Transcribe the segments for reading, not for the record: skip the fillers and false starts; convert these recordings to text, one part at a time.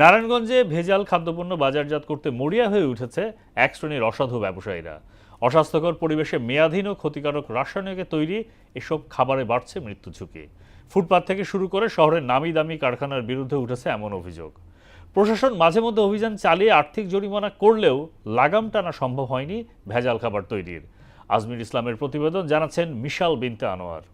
নারায়ণগঞ্জে ভেজাল খাদ্যপণ্য বাজারজাত করতে মরিয়া হয়ে উঠেছে এক শ্রেণীর অসাধু ব্যবসায়ীরা। অস্বাস্থ্যকর পরিবেশে মেয়াদহীন ও ক্ষতিকারক রাসায়নিকে তৈরি এসব খাবারে বাড়ছে মৃত্যু ঝুঁকি। ফুটপাত থেকে শুরু করে শহরের নামি দামি কারখানার বিরুদ্ধে উঠেছে এমন অভিযোগ। প্রশাসন মাঝে মধ্যে অভিযান চালিয়ে আর্থিক জরিমানা করলেও লাগাম টানা সম্ভব হয়নি ভেজাল খাবার তৈরির। আজমির ইসলামের প্রতিবেদন, জানাচ্ছেন মিশাল বিনতে আনোয়ার।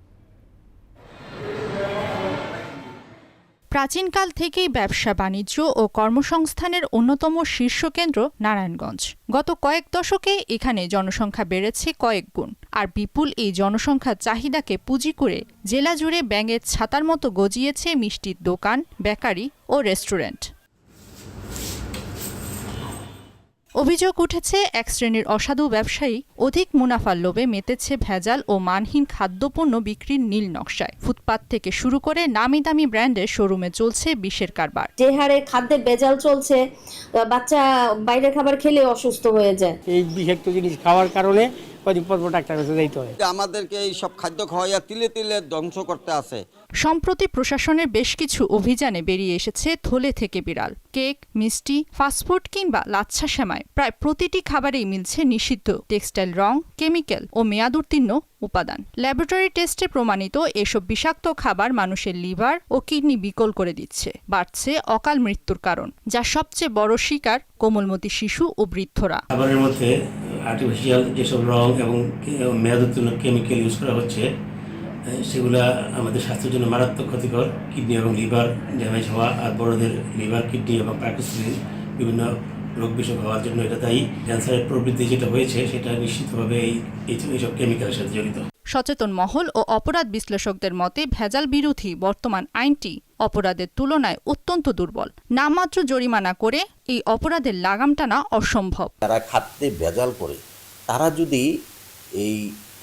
প্রাচীনকাল থেকেই ব্যবসা বাণিজ্য ও কর্মসংস্থানের অন্যতম শীর্ষকেন্দ্র নারায়ণগঞ্জ। গত কয়েক দশকে এখানে জনসংখ্যা বেড়েছে কয়েক গুণ। আর বিপুল এই জনসংখ্যার চাহিদাকে পুঁজি করে জেলা জুড়ে ব্যাঙের ছাতার মতো গজিয়েছে মিষ্টির দোকান, বেকারি ও রেস্টুরেন্ট। অভিযোগ উঠেছে এক শ্রেণীর অসাধু ব্যবসায়ী অধিক মুনাফার লোভে মেতেছে ভেজাল ও মানহীন খাদ্যপণ্য বিক্রির নীল নকশায়। ফুটপাত থেকে শুরু করে নামি দামি ব্র্যান্ডের শোরুমে চলছে বিষের কারবার। যে হারে খাদ্যে ভেজাল চলছে, বাচ্চা বাইরের খাবার খেলে অসুস্থ হয়ে যায়। এই বিষাক্ত জিনিস খাওয়ার কারণে কয়েকদিন পর ডাক্তার কাছে যাইতে হয়। আমাদেরকে এই সব খাদ্য খাওয়াইয়া তিলে তিলে ধ্বংস করতে আছে। সম্প্রতি প্রশাসনের বেশ কিছু অভিযানে বেরিয়ে এসেছে থলে থেকে বিড়াল। কেক, মিষ্টি, ফাস্টফুড কিংবা লাচ্ছা সেমাই প্রায় প্রতিটি খাবারেই মিলছে নিষিদ্ধ টেক্সটাইল রং, কেমিক্যাল ও মেয়াদোত্তীর্ণ উপাদান। ল্যাবরেটরি টেস্টে প্রমাণিত এসব বিষাক্ত খাবার মানুষের লিভার ও কিডনি বিকল করে দিচ্ছে। বাড়ছে অকাল মৃত্যুর কারণ, যা সবচেয়ে বড় শিকার কোমলমতি শিশু ও বৃদ্ধরা। খাবারের মধ্যে আর্টিফিশিয়াল যেসব রং এবং মেয়াদোত্তীর্ণ কেমিক্যাল ইউজ করা হচ্ছে, সেগুলা আমাদের স্বাস্থ্যের জন্য মারাত্মক ক্ষতিকর। কিডনি এবং লিভার ড্যামেজ হওয়া আর বড়দের লিভার, কিডনি এবং পার্কিনসন্স বিভিন্ন রোগ বিসুখ হওয়ার জন্য এটা দায়ী। ক্যান্সারের প্রবৃদ্ধি যেটা হয়েছে সেটা নিশ্চিতভাবে এইসব কেমিক্যালের সাথে জড়িত। সচেতন মহল ও অপরাধ বিশ্লেষকদের মতে ভেজাল বিরোধী বর্তমান আইনটি অপরাধের তুলনায় অত্যন্ত দুর্বল। নামমাত্র জরিমানা করে এই অপরাধের লাগাম টানা অসম্ভব। যারা খাদ্যে ভেজাল করে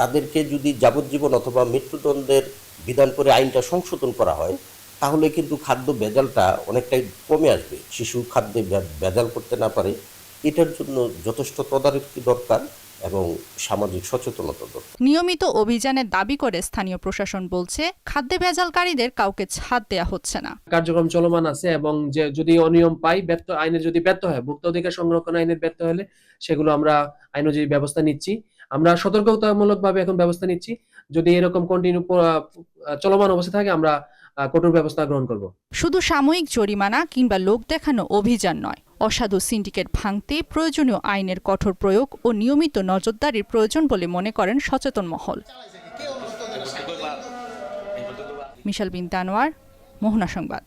তাদেরকে যদি যাবজ্জীবন অথবা মৃত্যুদণ্ডের বিধান করে আইনটা সংশোধন করা হয়, তাহলে কিন্তু খাদ্য ভেজালটা অনেকটাই কমে আসবে। শিশু খাদ্যে ভেজাল করতে না পারে, এটার জন্য যথেষ্ট তদারকি দরকার এবং সামাজিক সচেতনতা দরকার। নিয়মিত অভিযানের দাবি করে স্থানীয় প্রশাসন বলছে, খাদ্যে ভেজালকারীদের কাউকে ছাড় দেয়া হচ্ছে না। কার্যক্রম চলমান আছে এবং যে যদি অনিয়ম পাই, আইনের যদি ব্যর্থ হয়, ভোক্তা অধিকার সংরক্ষণ আইনের ব্যর্থ হলে সেগুলো আমরা আইনজীবী ব্যবস্থা নিচ্ছি। আমরা সতর্কতামূলকভাবে এখন ব্যবস্থা নিচ্ছি। যদি এরকম কন্টিনিউ চলমান অবস্থা থাকে, আমরা কঠোর ব্যবস্থা গ্রহণ করব। শুধু সাময়িক জরিমানা কিংবা লোক দেখানো অভিযান নয়, অসাধু সিন্ডিকেট ভাঙতে প্রয়োজনীয় আইনের কঠোর প্রয়োগ ও নিয়মিত নজরদারির প্রয়োজন বলে মনে করেন সচেতন মহল। মিশাল বিনতে আনোয়ার, মোহনা সংবাদ।